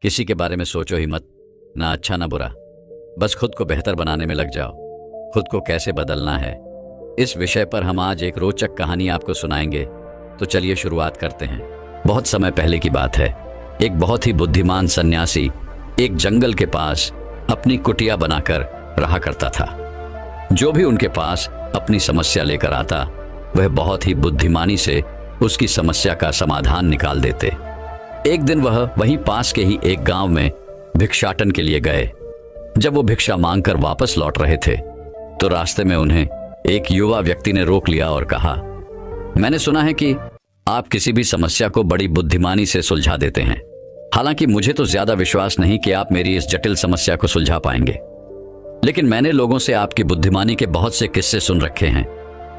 किसी के बारे में सोचो ही मत, ना अच्छा ना बुरा। बस खुद को बेहतर बनाने में लग जाओ। खुद को कैसे बदलना है, इस विषय पर हम आज एक रोचक कहानी आपको सुनाएंगे। तो चलिए शुरुआत करते हैं। बहुत समय पहले की बात है। एक बहुत ही बुद्धिमान सन्यासी एक जंगल के पास अपनी कुटिया बनाकर रहा करता था। जो भी उनके पास अपनी समस्या लेकर आता, वह बहुत ही बुद्धिमानी से उसकी समस्या का समाधान निकाल देते। एक दिन वह वहीं पास के ही एक गांव में भिक्षाटन के लिए गए। जब वो भिक्षा मांगकर वापस लौट रहे थे तो रास्ते में उन्हें एक युवा व्यक्ति ने रोक लिया और कहा, मैंने सुना है कि आप किसी भी समस्या को बड़ी बुद्धिमानी से सुलझा देते हैं। हालांकि मुझे तो ज्यादा विश्वास नहीं कि आप मेरी इस जटिल समस्या को सुलझा पाएंगे, लेकिन मैंने लोगों से आपकी बुद्धिमानी के बहुत से किस्से सुन रखे हैं।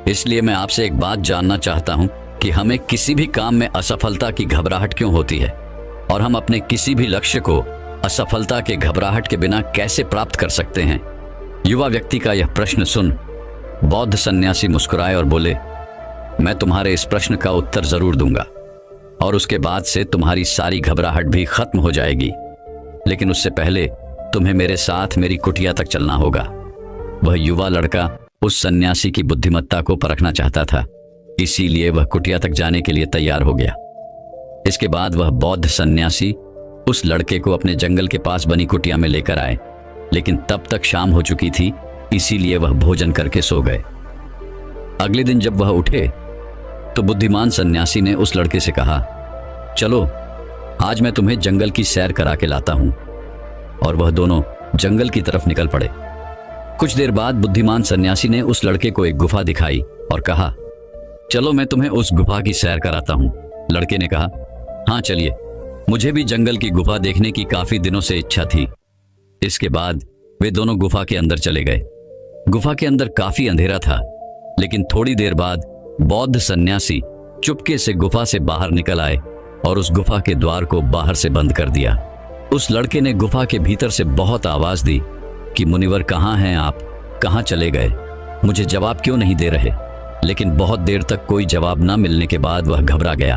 इसलिए मैं आपसे एक बात जानना चाहता हूं कि हमें किसी भी काम में असफलता की घबराहट क्यों होती है, और हम अपने किसी भी लक्ष्य को असफलता के घबराहट के बिना कैसे प्राप्त कर सकते हैं। युवा व्यक्ति का यह प्रश्न सुन बौद्ध सन्यासी मुस्कुराए और बोले, मैं तुम्हारे इस प्रश्न का उत्तर जरूर दूंगा और उसके बाद से तुम्हारी सारी घबराहट भी खत्म हो जाएगी। लेकिन उससे पहले तुम्हें मेरे साथ मेरी कुटिया तक चलना होगा। वह युवा लड़का उस सन्यासी की बुद्धिमत्ता को परखना चाहता था, इसीलिए वह कुटिया तक जाने के लिए तैयार हो गया। इसके बाद वह बौद्ध सन्यासी उस लड़के को अपने जंगल के पास बनी कुटिया में लेकर आए, लेकिन तब तक शाम हो चुकी थी, इसीलिए वह भोजन करके सो गए। अगले दिन जब वह उठे तो बुद्धिमान सन्यासी ने उस लड़के से कहा, चलो आज मैं तुम्हें जंगल की सैर करा के लाता हूं। और वह दोनों जंगल की तरफ निकल पड़े। कुछ देर बाद बुद्धिमान सन्यासी ने उस लड़के को एक गुफा दिखाई और कहा, चलो मैं तुम्हें उस गुफा की सैर कराता हूं। लड़के ने कहा, हाँ चलिए, मुझे भी जंगल की गुफा देखने की काफी दिनों से इच्छा थी। इसके बाद वे दोनों गुफा के अंदर चले गए। गुफा के अंदर काफी अंधेरा था, लेकिन थोड़ी देर बाद बौद्ध सन्यासी चुपके से गुफा से बाहर निकल आए और उस गुफा के द्वार को बाहर से बंद कर दिया। उस लड़के ने गुफा के भीतर से बहुत आवाज दी कि मुनिवर कहाँ हैं आप, कहाँ चले गए, मुझे जवाब क्यों नहीं दे रहे। लेकिन बहुत देर तक कोई जवाब न मिलने के बाद वह घबरा गया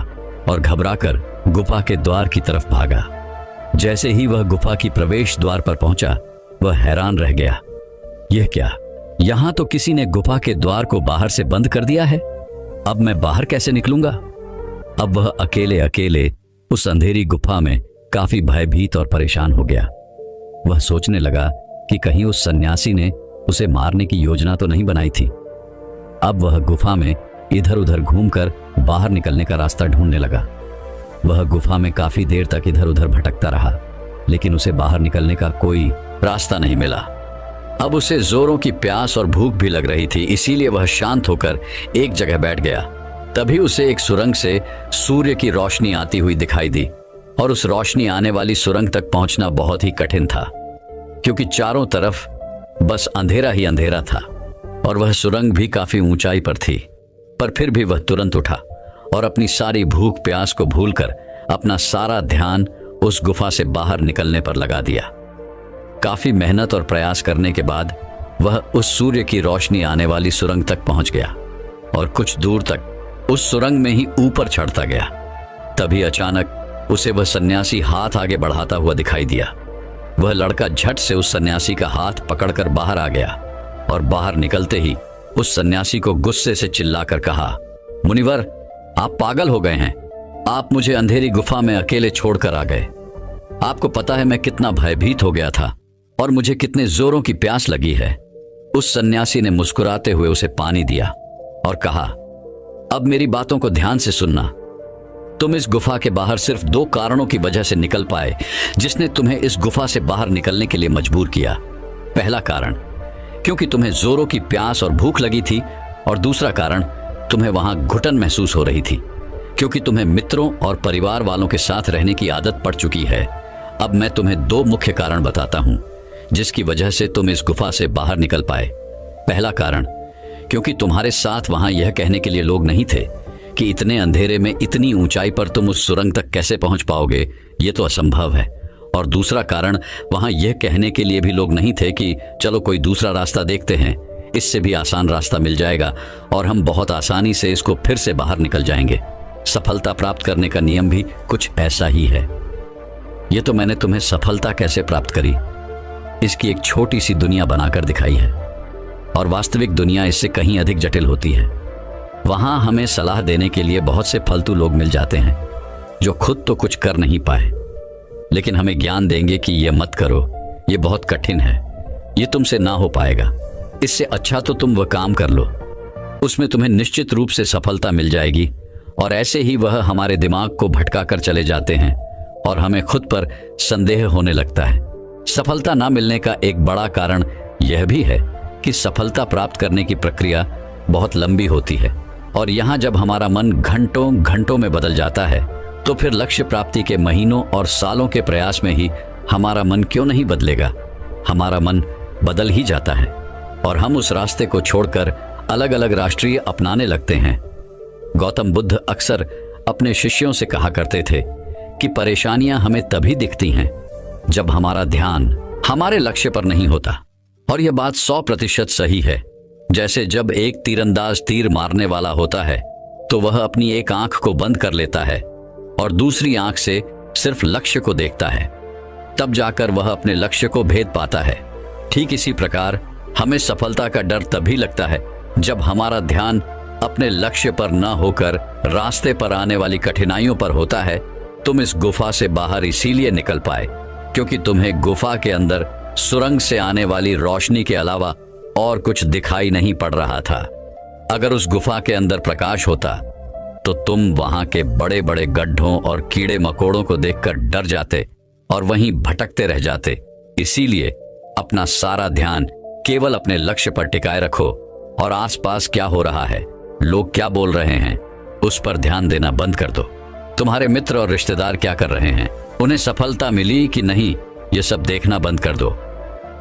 और घबराकर गुफा के द्वार की तरफ भागा। जैसे ही वह गुफा की प्रवेश द्वार पर पहुंचा, वह हैरान रह गया। यह क्या, यहां तो किसी ने गुफा के द्वार को बाहर से बंद कर दिया है। अब मैं बाहर कैसे निकलूंगा। अब वह अकेले अकेले उस अंधेरी गुफा में काफी भयभीत और परेशान हो गया। वह सोचने लगा कि कहीं उस सन्यासी ने उसे मारने की योजना तो नहीं बनाई थी। अब वह गुफा में इधर उधर घूमकर बाहर निकलने का रास्ता ढूंढने लगा। वह गुफा में काफी देर तक इधर उधर भटकता रहा, लेकिन उसे बाहर निकलने का कोई रास्ता नहीं मिला। अब उसे जोरों की प्यास और भूख भी लग रही थी, इसीलिए वह शांत होकर एक जगह बैठ गया। तभी उसे एक सुरंग से सूर्य की रोशनी आती हुई दिखाई दी, और उस रोशनी आने वाली सुरंग तक पहुंचना बहुत ही कठिन था, क्योंकि चारों तरफ बस अंधेरा ही अंधेरा था और वह सुरंग भी काफी ऊंचाई पर थी। पर फिर भी वह तुरंत उठा और अपनी सारी भूख प्यास को भूलकर अपना सारा ध्यान उस गुफा से बाहर निकलने पर लगा दिया। काफी मेहनत और प्रयास करने के बाद वह उस सूर्य की रोशनी आने वाली सुरंग तक पहुंच गया और कुछ दूर तक उस सुरंग में ही ऊपर चढ़ता गया। तभी अचानक उसे वह सन्यासी हाथ आगे बढ़ाता हुआ दिखाई दिया। वह लड़का झट से उस सन्यासी का हाथ पकड़कर बाहर आ गया और बाहर निकलते ही उस सन्यासी को गुस्से से चिल्लाकर कहा, मुनिवर आप पागल हो गए हैं। आप मुझे अंधेरी गुफा में अकेले छोड़कर आ गए। आपको पता है मैं कितना भयभीत हो गया था और मुझे कितने जोरों की प्यास लगी है। उस सन्यासी ने मुस्कुराते हुए उसे पानी दिया और कहा, अब मेरी बातों को ध्यान से सुनना। तुम इस गुफा के बाहर सिर्फ 2 कारणों की वजह से निकल पाए जिसने तुम्हें इस गुफा से बाहर निकलने के लिए मजबूर किया। पहला कारण, क्योंकि तुम्हें जोरों की प्यास और भूख लगी थी, और दूसरा कारण, तुम्हें वहां घुटन महसूस हो रही थी, क्योंकि तुम्हें मित्रों और परिवार वालों के साथ रहने की आदत पड़ चुकी है। अब मैं तुम्हें 2 मुख्य कारण बताता हूं जिसकी वजह से तुम इस गुफा से बाहर निकल पाए। पहला कारण, क्योंकि तुम्हारे साथ वहां यह कहने के लिए लोग नहीं थे कि इतने अंधेरे में इतनी ऊंचाई पर तुम उस सुरंग तक कैसे पहुंच पाओगे, ये तो असंभव है। और दूसरा कारण, वहां यह कहने के लिए भी लोग नहीं थे कि चलो कोई दूसरा रास्ता देखते हैं, इससे भी आसान रास्ता मिल जाएगा और हम बहुत आसानी से इसको फिर से बाहर निकल जाएंगे। सफलता प्राप्त करने का नियम भी कुछ ऐसा ही है। ये तो मैंने तुम्हें सफलता कैसे प्राप्त करी इसकी एक छोटी सी दुनिया बनाकर दिखाई है, और वास्तविक दुनिया इससे कहीं अधिक जटिल होती है। वहां हमें सलाह देने के लिए बहुत से फालतू लोग मिल जाते हैं जो खुद तो कुछ कर नहीं पाए, लेकिन हमें ज्ञान देंगे कि ये मत करो, ये बहुत कठिन है, ये तुमसे ना हो पाएगा, इससे अच्छा तो तुम वह काम कर लो, उसमें तुम्हें निश्चित रूप से सफलता मिल जाएगी। और ऐसे ही वह हमारे दिमाग को भटका कर चले जाते हैं और हमें खुद पर संदेह होने लगता है। सफलता ना मिलने का एक बड़ा कारण यह भी है कि सफलता प्राप्त करने की प्रक्रिया बहुत लंबी होती है, और यहाँ जब हमारा मन घंटों घंटों में बदल जाता है तो फिर लक्ष्य प्राप्ति के महीनों और सालों के प्रयास में ही हमारा मन क्यों नहीं बदलेगा। हमारा मन बदल ही जाता है और हम उस रास्ते को छोड़कर अलग अलग राष्ट्रीय अपनाने लगते हैं। गौतम बुद्ध अक्सर अपने शिष्यों से कहा करते थे कि परेशानियां हमें तभी दिखती हैं जब हमारा ध्यान हमारे लक्ष्य पर नहीं होता। और यह बात 100% सही है। जैसे जब एक तीरंदाज तीर मारने वाला होता है तो वह अपनी एक आंख को बंद कर लेता है और दूसरी आंख से सिर्फ लक्ष्य को देखता है, तब जाकर वह अपने लक्ष्य को भेद पाता है। ठीक इसी प्रकार हमें सफलता का डर तभी लगता है जब हमारा ध्यान अपने लक्ष्य पर न होकर रास्ते पर आने वाली कठिनाइयों पर होता है। तुम इस गुफा से बाहर इसीलिए निकल पाए क्योंकि तुम्हें गुफा के अंदर सुरंग से आने वाली रोशनी के अलावा और कुछ दिखाई नहीं पड़ रहा था। अगर उस गुफा के अंदर प्रकाश होता तो तुम वहां के बड़े बड़े गड्ढों और कीड़े मकोड़ों को देखकर डर जाते और वहीं भटकते रह जाते। इसीलिए अपना सारा ध्यान केवल अपने लक्ष्य पर टिकाए रखो और आसपास क्या हो रहा है, लोग क्या बोल रहे हैं, उस पर ध्यान देना बंद कर दो। तुम्हारे मित्र और रिश्तेदार क्या कर रहे हैं, उन्हें सफलता मिली कि नहीं, ये सब देखना बंद कर दो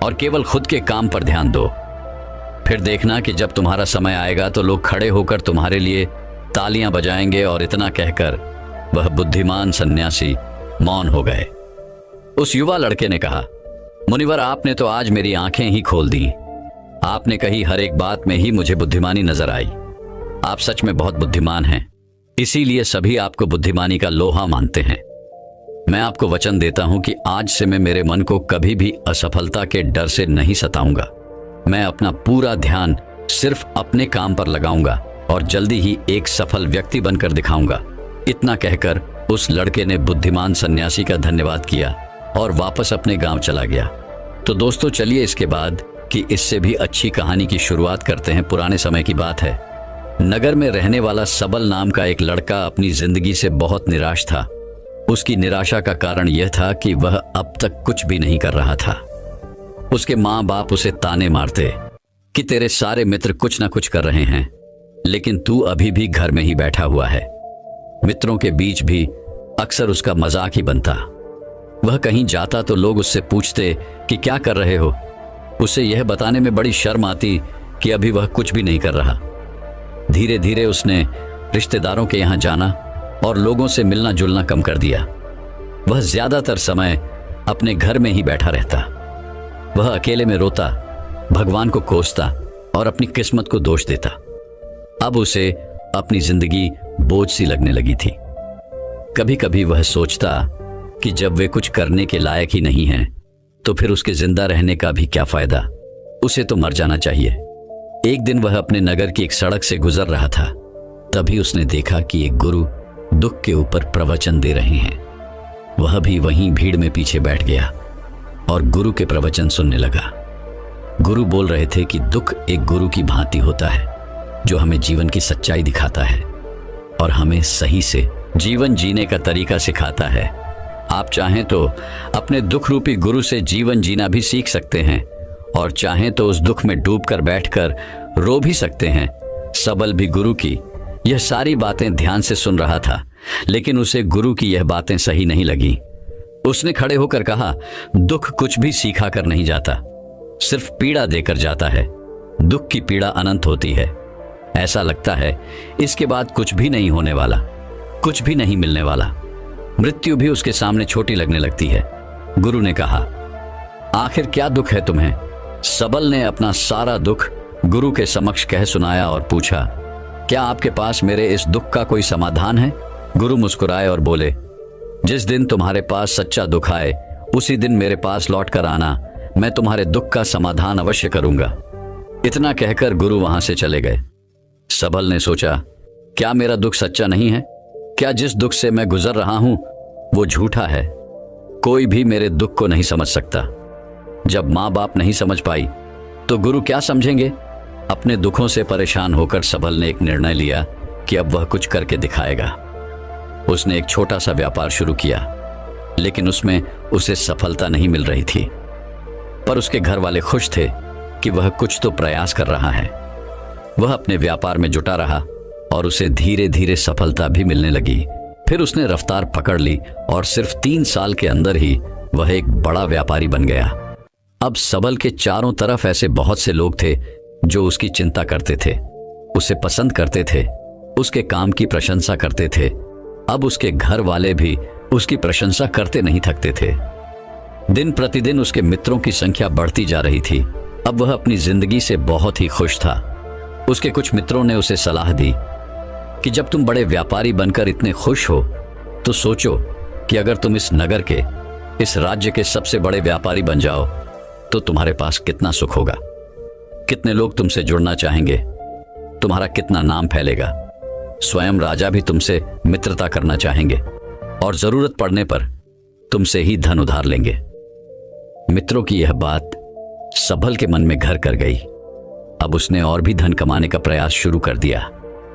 और केवल खुद के काम पर ध्यान दो। फिर देखना कि जब तुम्हारा समय आएगा तो लोग खड़े होकर तुम्हारे लिए तालियां बजाएंगे। और इतना कहकर वह बुद्धिमान सन्यासी मौन हो गए। उस युवा लड़के ने कहा, मुनिवर, आपने तो आज मेरी आंखें ही खोल दी। आपने कही हर एक बात में ही मुझे बुद्धिमानी नजर आई। आप सच में बहुत बुद्धिमान हैं, इसीलिए सभी आपको बुद्धिमानी का लोहा मानते हैं। मैं आपको वचन देता हूं कि आज से मैं मेरे मन को कभी भी असफलता के डर से नहीं सताऊंगा। मैं अपना पूरा ध्यान सिर्फ अपने काम पर लगाऊंगा और जल्दी ही एक सफल व्यक्ति बनकर दिखाऊंगा। इतना कहकर उस लड़के ने बुद्धिमान सन्यासी का धन्यवाद किया और वापस अपने गांव चला गया। तो दोस्तों, चलिए इसके बाद कि इससे भी अच्छी कहानी की शुरुआत करते हैं। पुराने समय की बात है। नगर में रहने वाला सबल नाम का एक लड़का अपनी जिंदगी से बहुत निराश था। उसकी निराशा का कारण यह था कि वह अब तक कुछ भी नहीं कर रहा था। उसके माँ बाप उसे ताने मारते कि तेरे सारे मित्र कुछ ना कुछ कर रहे हैं, लेकिन तू अभी भी घर में ही बैठा हुआ है। मित्रों के बीच भी अक्सर उसका मजाक ही बनता। वह कहीं जाता तो लोग उससे पूछते कि क्या कर रहे हो। उसे यह बताने में बड़ी शर्म आती कि अभी वह कुछ भी नहीं कर रहा। धीरे धीरे उसने रिश्तेदारों के यहाँ जाना और लोगों से मिलना जुलना कम कर दिया। वह ज्यादातर समय अपने घर में ही बैठा रहता। वह अकेले में रोता, भगवान को कोसता और अपनी किस्मत को दोष देता। अब उसे अपनी जिंदगी बोझ सी लगने लगी थी। कभी कभी वह सोचता कि जब वे कुछ करने के लायक ही नहीं हैं, तो फिर उसके जिंदा रहने का भी क्या फायदा, उसे तो मर जाना चाहिए। एक दिन वह अपने नगर की एक सड़क से गुजर रहा था। तभी उसने देखा कि एक गुरु दुख के ऊपर प्रवचन दे रहे हैं। वह भी वहीं भीड़ में पीछे बैठ गया और गुरु के प्रवचन सुनने लगा। गुरु बोल रहे थे कि दुख एक गुरु की भांति होता है जो हमें जीवन की सच्चाई दिखाता है और हमें सही से जीवन जीने का तरीका सिखाता है। आप चाहें तो अपने दुख रूपी गुरु से जीवन जीना भी सीख सकते हैं और चाहें तो उस दुख में डूबकर बैठकर रो भी सकते हैं। सबल भी गुरु की यह सारी बातें ध्यान से सुन रहा था, लेकिन उसे गुरु की यह बातें सही नहीं लगी। उसने खड़े होकर कहा, दुख कुछ भी सीखा कर नहीं जाता, सिर्फ पीड़ा देकर जाता है। दुख की पीड़ा अनंत होती है। ऐसा लगता है इसके बाद कुछ भी नहीं होने वाला, कुछ भी नहीं मिलने वाला। मृत्यु भी उसके सामने छोटी लगने लगती है। गुरु ने कहा, आखिर क्या दुख है तुम्हें? सबल ने अपना सारा दुख गुरु के समक्ष कह सुनाया और पूछा, क्या आपके पास मेरे इस दुख का कोई समाधान है? गुरु मुस्कुराए और बोले, जिस दिन तुम्हारे पास सच्चा दुख आए उसी दिन मेरे पास लौट कर आना, मैं तुम्हारे दुख का समाधान अवश्य करूंगा। इतना कहकर गुरु वहां से चले गए। सबल ने सोचा, क्या मेरा दुख सच्चा नहीं है? क्या जिस दुख से मैं गुजर रहा हूं वो झूठा है? कोई भी मेरे दुख को नहीं समझ सकता। जब माँ बाप नहीं समझ पाई तो गुरु क्या समझेंगे? अपने दुखों से परेशान होकर सबल ने एक निर्णय लिया कि अब वह कुछ करके दिखाएगा। उसने एक छोटा सा व्यापार शुरू किया, लेकिन उसमें उसे सफलता नहीं मिल रही थी। पर उसके घर वाले खुश थे कि वह कुछ तो प्रयास कर रहा है। वह अपने व्यापार में जुटा रहा और उसे धीरे धीरे सफलता भी मिलने लगी। फिर उसने रफ्तार पकड़ ली और सिर्फ 3 साल के अंदर ही वह एक बड़ा व्यापारी बन गया। अब सबल के चारों तरफ ऐसे बहुत से लोग थे जो उसकी चिंता करते थे, उसे पसंद करते थे, उसके काम की प्रशंसा करते थे। अब उसके घर वाले भी उसकी प्रशंसा करते नहीं थकते थे। दिन प्रतिदिन उसके मित्रों की संख्या बढ़ती जा रही थी। अब वह अपनी जिंदगी से बहुत ही खुश था। उसके कुछ मित्रों ने उसे सलाह दी कि जब तुम बड़े व्यापारी बनकर इतने खुश हो तो सोचो कि अगर तुम इस नगर के, इस राज्य के सबसे बड़े व्यापारी बन जाओ तो तुम्हारे पास कितना सुख होगा, कितने लोग तुमसे जुड़ना चाहेंगे, तुम्हारा कितना नाम फैलेगा। स्वयं राजा भी तुमसे मित्रता करना चाहेंगे और जरूरत पड़ने पर तुमसे ही धन उधार लेंगे। मित्रों की यह बात सबल के मन में घर कर गई। अब उसने और भी धन कमाने का प्रयास शुरू कर दिया,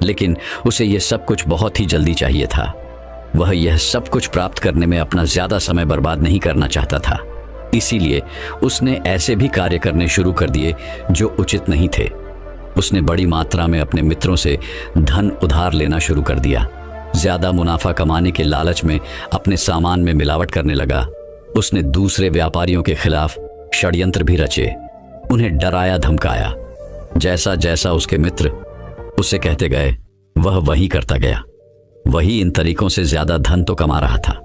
लेकिन उसे यह सब कुछ बहुत ही जल्दी चाहिए था। वह यह सब कुछ प्राप्त करने में अपना ज्यादा समय बर्बाद नहीं करना चाहता था। इसीलिए उसने ऐसे भी कार्य करने शुरू कर दिए जो उचित नहीं थे। उसने बड़ी मात्रा में अपने मित्रों से धन उधार लेना शुरू कर दिया। ज्यादा मुनाफा कमाने के लालच में अपने सामान में मिलावट करने लगा। उसने दूसरे व्यापारियों के खिलाफ षड्यंत्र भी रचे, उन्हें डराया धमकाया। जैसा जैसा उसके मित्र उसे कहते गए वह वही करता गया। वही इन तरीकों से ज्यादा धन तो कमा रहा था,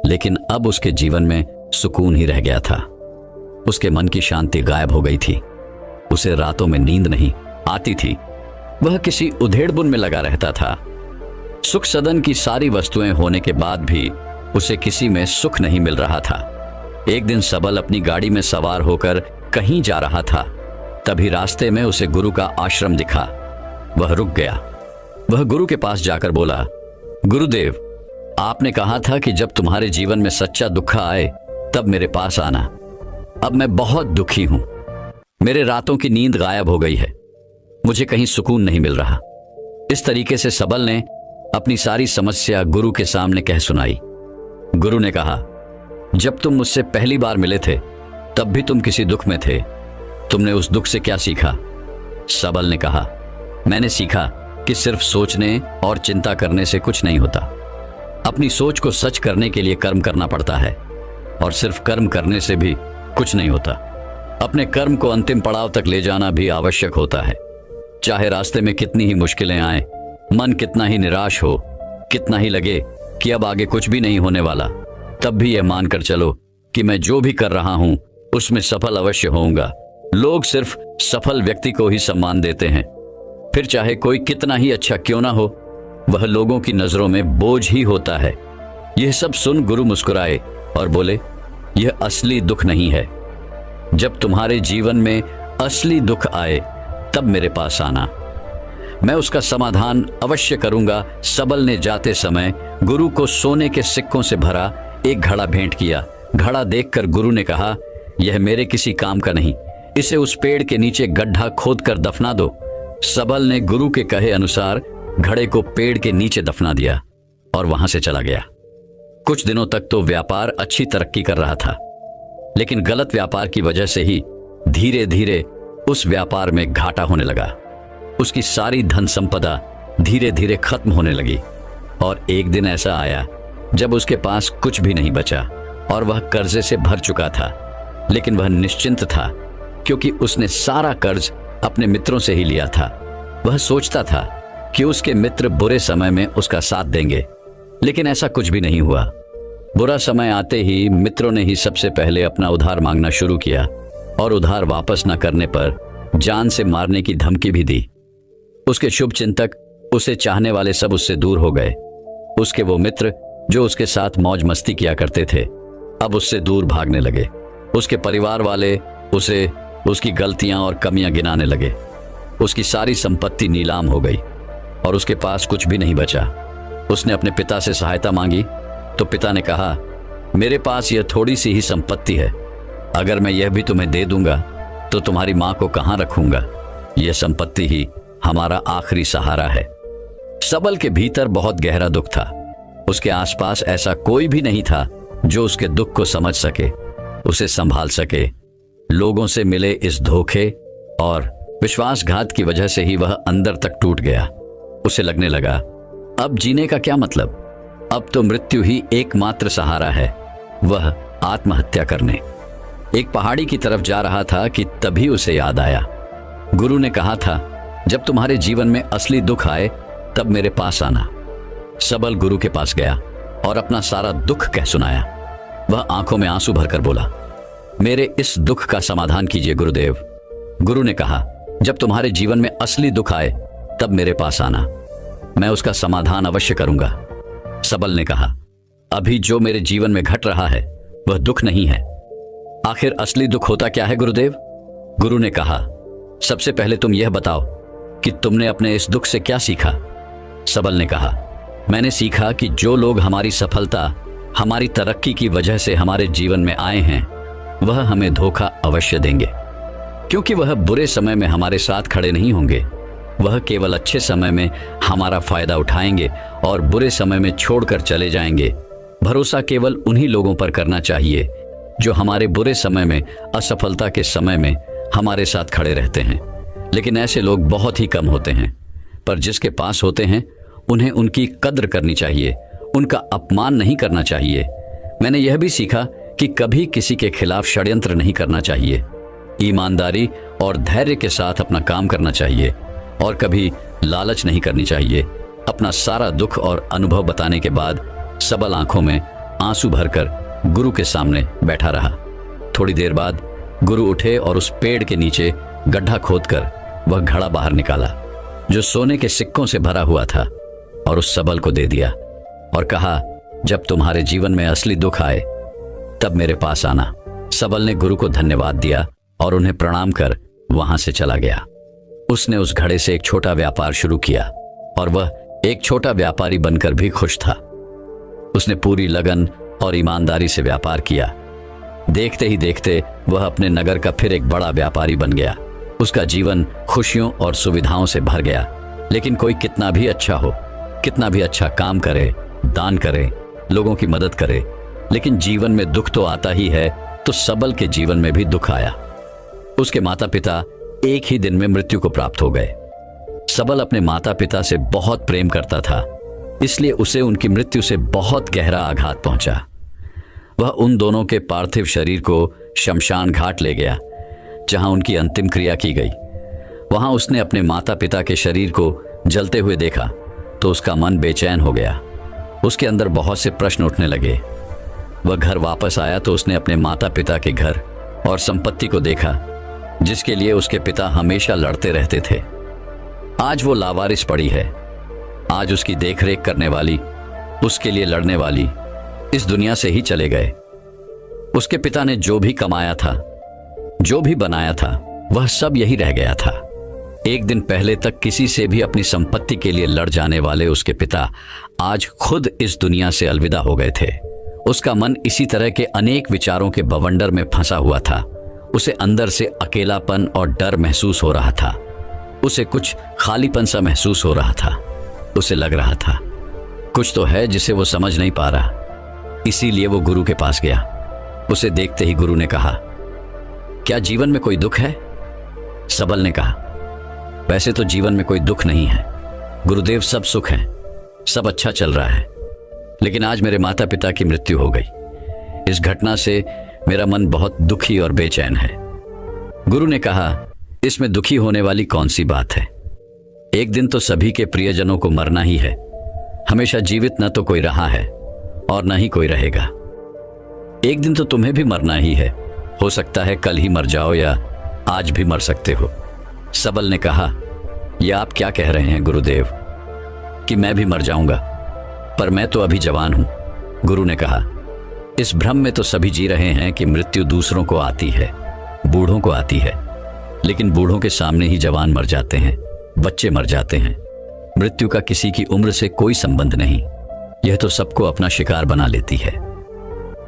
लेकिन अब उसके जीवन में सुकून ही रह गया था। उसके मन की शांति गायब हो गई थी। उसे रातों में नींद नहीं आती थी। वह किसी उधेड़बुन में लगा रहता था। सुख सदन की सारी वस्तुएं होने के बाद भी उसे किसी में सुख नहीं मिल रहा था। एक दिन सबल अपनी गाड़ी में सवार होकर कहीं जा रहा था। तभी रास्ते में उसे गुरु का आश्रम दिखा। वह रुक गया। वह गुरु के पास जाकर बोला, गुरुदेव, आपने कहा था कि जब तुम्हारे जीवन में सच्चा दुख आए तब मेरे पास आना। अब मैं बहुत दुखी हूं। मेरे रातों की नींद गायब हो गई है। मुझे कहीं सुकून नहीं मिल रहा। इस तरीके से सबल ने अपनी सारी समस्या गुरु के सामने कह सुनाई। गुरु ने कहा, जब तुम मुझसे पहली बार मिले थे तब भी तुम किसी दुख में थे। तुमने उस दुख से क्या सीखा? सबल ने कहा, मैंने सीखा कि सिर्फ सोचने और चिंता करने से कुछ नहीं होता। अपनी सोच को सच करने के लिए कर्म करना पड़ता है, और सिर्फ कर्म करने से भी कुछ नहीं होता। अपने कर्म को अंतिम पड़ाव तक ले जाना भी आवश्यक होता है। चाहे रास्ते में कितनी ही मुश्किलें आए, मन कितना ही निराश हो, कितना ही लगे कि अब आगे कुछ भी नहीं होने वाला, तब भी यह मानकर चलो कि मैं जो भी कर रहा हूं उसमें सफल अवश्य होऊंगा। लोग सिर्फ सफल व्यक्ति को ही सम्मान देते हैं, फिर चाहे कोई कितना ही अच्छा क्यों ना हो, वह लोगों की नजरों में बोझ ही होता है। यह सब सुन गुरु मुस्कुराए और बोले, यह असली दुख नहीं है। जब तुम्हारे जीवन में असली दुख आए तब मेरे पास आना, मैं उसका समाधान अवश्य करूंगा। सबल ने जाते समय गुरु को सोने के सिक्कों से भरा एक घड़ा भेंट किया। घड़ा देखकर गुरु ने कहा, यह मेरे किसी काम का नहीं, इसे उस पेड़ के नीचे गड्ढा खोदकर दफना दो। सबल ने गुरु के कहे अनुसार घड़े को पेड़ के नीचे दफना दिया और वहां से चला गया। कुछ दिनों तक तो व्यापार अच्छी तरक्की कर रहा था, लेकिन गलत व्यापार की वजह से ही धीरे धीरे उस व्यापार में घाटा होने लगा। उसकी सारी धन संपदा धीरे धीरे खत्म होने लगी और एक दिन ऐसा आया जब उसके पास कुछ भी नहीं बचा और वह कर्जे से भर चुका था। लेकिन वह निश्चिंत था क्योंकि उसने सारा कर्ज अपने मित्रों से ही लिया था। वह सोचता था कि उसके मित्र बुरे समय में उसका साथ देंगे, लेकिन ऐसा कुछ भी नहीं हुआ। बुरा समय आते ही मित्रों ने ही सबसे पहले अपना उधार मांगना शुरू किया और उधार वापस न करने पर जान से मारने की धमकी भी दी। उसके शुभ चिंतक, उसे चाहने वाले सब उससे दूर हो गए। उसके वो मित्र जो उसके साथ मौज मस्ती किया करते थे, अब उससे दूर भागने लगे। उसके परिवार वाले उसे उसकी गलतियां और कमियां गिनाने लगे। उसकी सारी संपत्ति नीलाम हो गई और उसके पास कुछ भी नहीं बचा। उसने अपने पिता से सहायता मांगी तो पिता ने कहा, मेरे पास यह थोड़ी सी ही संपत्ति है, अगर मैं यह भी तुम्हें दे दूंगा तो तुम्हारी मां को कहां रखूंगा? यह संपत्ति ही हमारा आखिरी सहारा है। सबल के भीतर बहुत गहरा दुख था। उसके आसपास ऐसा कोई भी नहीं था जो उसके दुख को समझ सके, उसे संभाल सके। लोगों से मिले इस धोखे और विश्वासघात की वजह से ही वह अंदर तक टूट गया। उसे लगने लगा, अब जीने का क्या मतलब? अब तो मृत्यु ही एकमात्र सहारा है, वह आत्महत्या करने। एक पहाड़ी की तरफ जा रहा था कि तभी उसे याद आया, गुरु ने कहा था, जब तुम्हारे जीवन में असली दुख आए तब मेरे पास आना। सबल गुरु के पास गया और अपना सारा दुख कह सुनाया। वह आंखों में आंसू भरकर बोला, मेरे इस दुख का समाधान कीजिए गुरुदेव। गुरु ने कहा, जब तुम्हारे जीवन में असली दुख आए तब मेरे पास आना, मैं उसका समाधान अवश्य करूंगा। सबल ने कहा, अभी जो मेरे जीवन में घट रहा है वह दुख नहीं है। आखिर असली दुख होता क्या है गुरुदेव? गुरु ने कहा, सबसे पहले तुम यह बताओ कि तुमने अपने इस दुख से क्या सीखा? सबल ने कहा, मैंने सीखा कि जो लोग हमारी सफलता, हमारी तरक्की की वजह से हमारे जीवन में आए हैं, वह हमें धोखा अवश्य देंगे, क्योंकि वह बुरे समय में हमारे साथ खड़े नहीं होंगे। वह केवल अच्छे समय में हमारा फायदा उठाएंगे और बुरे समय में छोड़कर चले जाएंगे। भरोसा केवल उन्हीं लोगों पर करना चाहिए जो हमारे बुरे समय में, असफलता के समय में हमारे साथ खड़े रहते हैं। लेकिन ऐसे लोग बहुत ही कम होते हैं, पर जिसके पास होते हैं उन्हें उनकी कद्र करनी चाहिए, उनका अपमान नहीं करना चाहिए। मैंने यह भी सीखा कि कभी किसी के खिलाफ षड्यंत्र नहीं करना चाहिए। ईमानदारी और धैर्य के साथ अपना काम करना चाहिए और कभी लालच नहीं करनी चाहिए। अपना सारा दुख और अनुभव बताने के बाद सबल आंखों में आंसू भरकर गुरु के सामने बैठा रहा। थोड़ी देर बाद गुरु उठे और उस पेड़ के नीचे गड्ढा खोदकर वह घड़ा बाहर निकाला जो सोने के सिक्कों से भरा हुआ था और उस सबल को दे दिया और कहा, जब तुम्हारे जीवन में असली दुख आए तब मेरे पास आना। सबल ने गुरु को धन्यवाद दिया और उन्हें प्रणाम कर वहां से चला गया। उसने उस घड़े से एक छोटा व्यापार शुरू किया और वह एक छोटा व्यापारी बनकर भी खुश था। उसने पूरी लगन और ईमानदारी से व्यापार किया। देखते ही देखते वह अपने नगर का फिर एक बड़ा व्यापारी बन गया। उसका जीवन खुशियों और सुविधाओं से भर गया। लेकिन कोई कितना भी अच्छा हो, कितना भी अच्छा काम करे, दान करे, लोगों की मदद करे, लेकिन जीवन में दुख तो आता ही है। तो सबल के जीवन में भी दुख आया। उसके माता पिता एक ही दिन में मृत्यु को प्राप्त हो गए। सबल अपने माता पिता से बहुत प्रेम करता था, इसलिए उसे उनकी मृत्यु से बहुत गहरा आघात पहुंचा। वह उन दोनों के पार्थिव शरीर को शमशान घाट ले गया, जहां उनकी अंतिम क्रिया की गई। वहां उसने अपने माता पिता के शरीर को जलते हुए देखा तो उसका मन बेचैन हो गया। उसके अंदर बहुत से प्रश्न उठने लगे। वह घर वापस आया तो उसने अपने माता पिता के घर और संपत्ति को देखा, जिसके लिए उसके पिता हमेशा लड़ते रहते थे। आज वो लावारिस पड़ी है। आज उसकी देखरेख करने वाली, उसके लिए लड़ने वाली इस दुनिया से ही चले गए। उसके पिता ने जो भी कमाया था, जो भी बनाया था, वह सब यही रह गया था। एक दिन पहले तक किसी से भी अपनी संपत्ति के लिए लड़ जाने वाले उसके पिता आज खुद इस दुनिया से अलविदा हो गए थे। उसका मन इसी तरह के अनेक विचारों के बवंडर में फंसा हुआ था। उसे अंदर से अकेलापन और डर महसूस हो रहा था। उसे कुछ खालीपन सा महसूस हो रहा था। उसे लग रहा था कुछ तो है जिसे वो समझ नहीं पा रहा। इसीलिए वो गुरु के पास गया। उसे देखते ही गुरु ने कहा, क्या जीवन में कोई दुख है? सबल ने कहा, वैसे तो जीवन में कोई दुख नहीं है गुरुदेव, सब सुख है, सब अच्छा चल रहा है। लेकिन आज मेरे माता पिता की मृत्यु हो गई। इस घटना से मेरा मन बहुत दुखी और बेचैन है। गुरु ने कहा, इसमें दुखी होने वाली कौन सी बात है? एक दिन तो सभी के प्रियजनों को मरना ही है। हमेशा जीवित न तो कोई रहा है और न ही कोई रहेगा। एक दिन तो तुम्हें भी मरना ही है। हो सकता है कल ही मर जाओ या आज भी मर सकते हो। सबल ने कहा, यह आप क्या कह रहे हैं गुरुदेव कि मैं भी मर जाऊंगा? पर मैं तो अभी जवान हूं, गुरु ने कहा, इस भ्रम में तो सभी जी रहे हैं कि मृत्यु दूसरों को आती है, बूढ़ों को आती है, लेकिन बूढ़ों के सामने ही जवान मर जाते हैं, बच्चे मर जाते हैं। मृत्यु का किसी की उम्र से कोई संबंध नहीं, यह तो सबको अपना शिकार बना लेती है।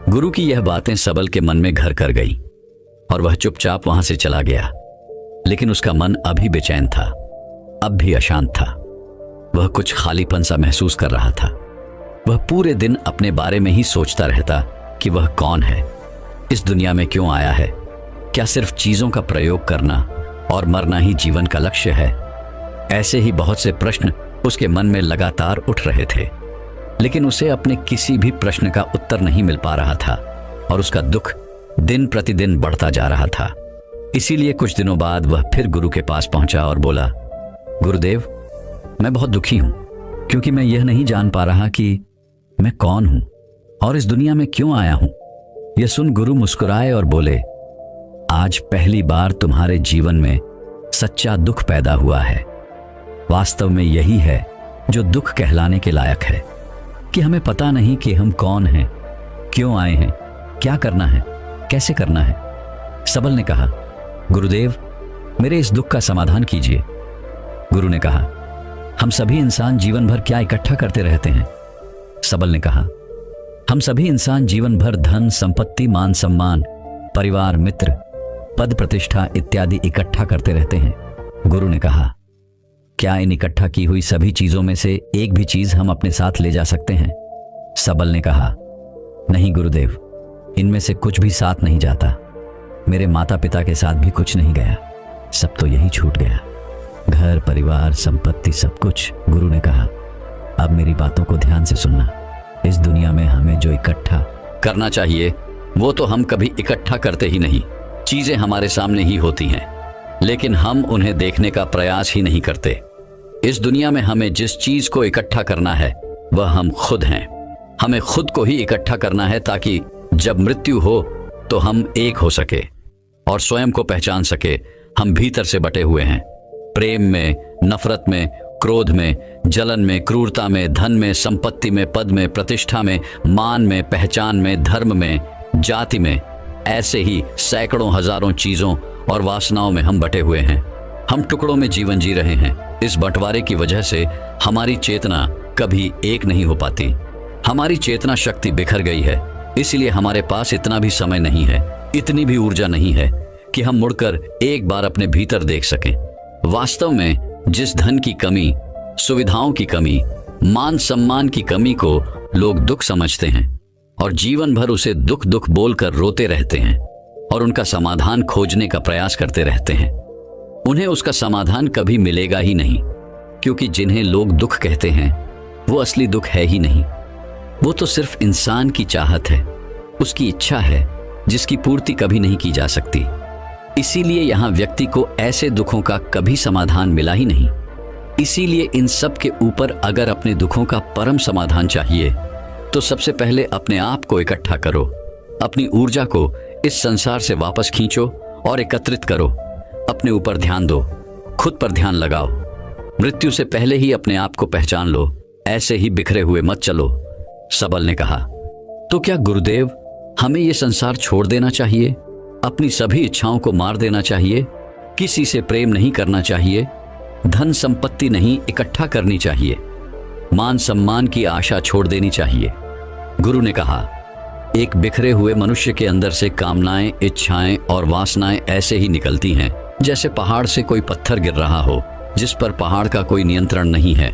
गुरु की यह बातें सबल के मन में घर कर गई और वह चुपचाप वहां से चला गया। लेकिन उसका मन अभी बेचैन था, अब भी अशांत था। वह कुछ खालीपन सा महसूस कर रहा था। वह पूरे दिन अपने बारे में ही सोचता रहता कि वह कौन है, इस दुनिया में क्यों आया है, क्या सिर्फ चीजों का प्रयोग करना और मरना ही जीवन का लक्ष्य है। ऐसे ही बहुत से प्रश्न उसके मन में लगातार उठ रहे थे, लेकिन उसे अपने किसी भी प्रश्न का उत्तर नहीं मिल पा रहा था और उसका दुख दिन प्रतिदिन बढ़ता जा रहा था। इसीलिए कुछ दिनों बाद वह फिर गुरु के पास पहुंचा और बोला, गुरुदेव, मैं बहुत दुखी हूं, क्योंकि मैं यह नहीं जान पा रहा कि मैं कौन हूं और इस दुनिया में क्यों आया हूं। यह सुन गुरु मुस्कुराए और बोले, आज पहली बार तुम्हारे जीवन में सच्चा दुख पैदा हुआ है। वास्तव में यही है जो दुख कहलाने के लायक है, कि हमें पता नहीं कि हम कौन हैं, क्यों आए हैं, क्या करना है, कैसे करना है। सबल ने कहा, गुरुदेव, मेरे इस दुख का समाधान कीजिए। गुरु ने कहा, हम सभी इंसान जीवन भर क्या इकट्ठा करते रहते हैं। सबल ने कहा, हम सभी इंसान जीवन भर धन, संपत्ति, मान सम्मान, परिवार, मित्र, पद प्रतिष्ठा इत्यादि इकट्ठा करते रहते हैं। गुरु ने कहा, क्या इन इकट्ठा की हुई सभी चीजों में से एक भी चीज हम अपने साथ ले जा सकते हैं। सबल ने कहा, नहीं गुरुदेव, इनमें से कुछ भी साथ नहीं जाता। मेरे माता पिता के साथ भी कुछ नहीं गया, सब तो यही छूट गया, घर, परिवार, संपत्ति, सब कुछ। गुरु ने कहा, अब मेरी बातों को ध्यान से सुनना। इस दुनिया में हमें जो इकट्ठा करना चाहिए वो तो हम कभी इकट्ठा करते ही नहीं। चीजें हमारे सामने ही होती हैं, लेकिन हम उन्हें देखने का प्रयास ही नहीं करते। इस दुनिया में हमें जिस चीज को इकट्ठा करना है वह हम खुद हैं। हमें खुद को ही इकट्ठा करना है, ताकि जब मृत्यु हो तो हम एक हो सके और स्वयं को पहचान सके। हम भीतर से बटे हुए हैं, प्रेम में, नफरत में, क्रोध में, जलन में, क्रूरता में, धन में, संपत्ति में, पद में, प्रतिष्ठा में, मान में, पहचान में, धर्म में, जाति में। ऐसे ही सैकड़ों हजारों चीजों और वासनाओं में हम बटे हुए हैं। हम टुकड़ों में जीवन जी रहे हैं। इस बंटवारे की वजह से हमारी चेतना कभी एक नहीं हो पाती। हमारी चेतना शक्ति बिखर गई है, इसलिए हमारे पास इतना भी समय नहीं है, इतनी भी ऊर्जा नहीं है कि हम मुड़कर एक बार अपने भीतर देख सकें। वास्तव में जिस धन की कमी, सुविधाओं की कमी, मान सम्मान की कमी को लोग दुख समझते हैं और जीवन भर उसे दुख दुख बोलकर रोते रहते हैं और उनका समाधान खोजने का प्रयास करते रहते हैं, उन्हें उसका समाधान कभी मिलेगा ही नहीं। क्योंकि जिन्हें लोग दुख कहते हैं वो असली दुख है ही नहीं। वो तो सिर्फ इंसान की चाहत है, उसकी इच्छा है, जिसकी पूर्ति कभी नहीं की जा सकती। इसीलिए यहाँ व्यक्ति को ऐसे दुखों का कभी समाधान मिला ही नहीं। इसीलिए इन सब के ऊपर अगर अपने दुखों का परम समाधान चाहिए तो सबसे पहले अपने आप को इकट्ठा करो। अपनी ऊर्जा को इस संसार से वापस खींचो और एकत्रित करो। अपने ऊपर ध्यान दो, खुद पर ध्यान लगाओ। मृत्यु से पहले ही अपने आप को पहचान लो, ऐसे ही बिखरे हुए मत चलो। सबल ने कहा, तो क्या गुरुदेव, हमें ये संसार छोड़ देना चाहिए? अपनी सभी इच्छाओं को मार देना चाहिए? किसी से प्रेम नहीं करना चाहिए? धन संपत्ति नहीं इकट्ठा करनी चाहिए? मान सम्मान की आशा छोड़ देनी चाहिए? गुरु ने कहा, एक बिखरे हुए मनुष्य के अंदर से कामनाएं, इच्छाएं और वासनाएं ऐसे ही निकलती हैं जैसे पहाड़ से कोई पत्थर गिर रहा हो, जिस पर पहाड़ का कोई नियंत्रण नहीं है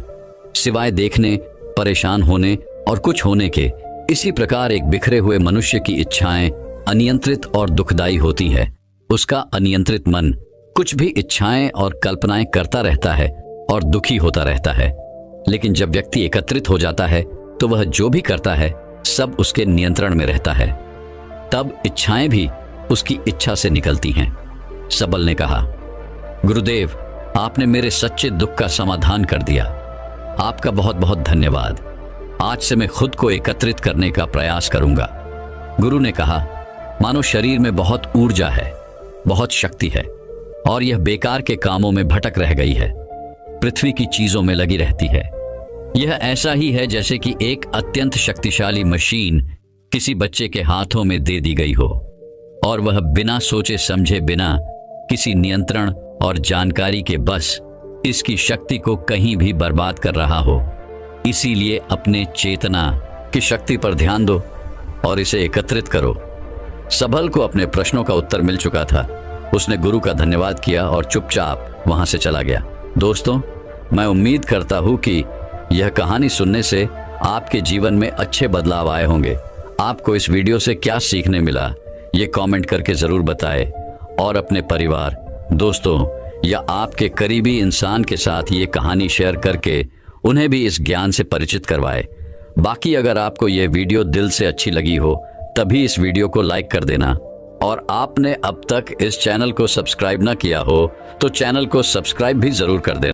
सिवाय देखने, परेशान होने और कुछ होने के। इसी प्रकार एक बिखरे हुए मनुष्य की इच्छाएं अनियंत्रित और दुखदायी होती है। उसका अनियंत्रित मन कुछ भी इच्छाएं और कल्पनाएं करता रहता है और दुखी होता रहता है। लेकिन जब व्यक्ति एकत्रित हो जाता है तो वह जो भी करता है सब उसके नियंत्रण में रहता है। तब इच्छाएं भी उसकी इच्छा से निकलती हैं। सबल ने कहा, गुरुदेव, आपने मेरे सच्चे दुख का समाधान कर दिया। आपका बहुत बहुत धन्यवाद। आज से मैं खुद को एकत्रित करने का प्रयास करूंगा। गुरु ने कहा, मानो शरीर में बहुत ऊर्जा है, बहुत शक्ति है और यह बेकार के कामों में भटक रह गई है, पृथ्वी की चीजों में लगी रहती है। यह ऐसा ही है जैसे कि एक अत्यंत शक्तिशाली मशीन किसी बच्चे के हाथों में दे दी गई हो और वह बिना सोचे समझे, बिना किसी नियंत्रण और जानकारी के बस इसकी शक्ति को कहीं भी बर्बाद कर रहा हो। इसीलिए अपने चेतना की शक्ति पर ध्यान दो और इसे एकत्रित करो। सबल को अपने प्रश्नों का उत्तर मिल चुका था। उसने गुरु का धन्यवाद किया और चुपचाप वहां से चला गया। दोस्तों, मैं उम्मीद करता हूं कि यह कहानी सुनने से आपके जीवन में अच्छे बदलाव आए होंगे। आपको इस वीडियो से क्या सीखने मिला, ये कमेंट करके जरूर बताएं और अपने परिवार, दोस्तों या आपके करीबी इंसान के साथ ये कहानी शेयर करके उन्हें भी इस ज्ञान से परिचित करवाएं। बाकी अगर आपको ये वीडियो दिल से अच्छी लगी हो तभी इस वीडियो को लाइक कर देना, और आपने अब तक इस चैनल को सब्सक्राइब ना किया हो तो चैनल को सब्सक्राइब भी जरूर कर देना।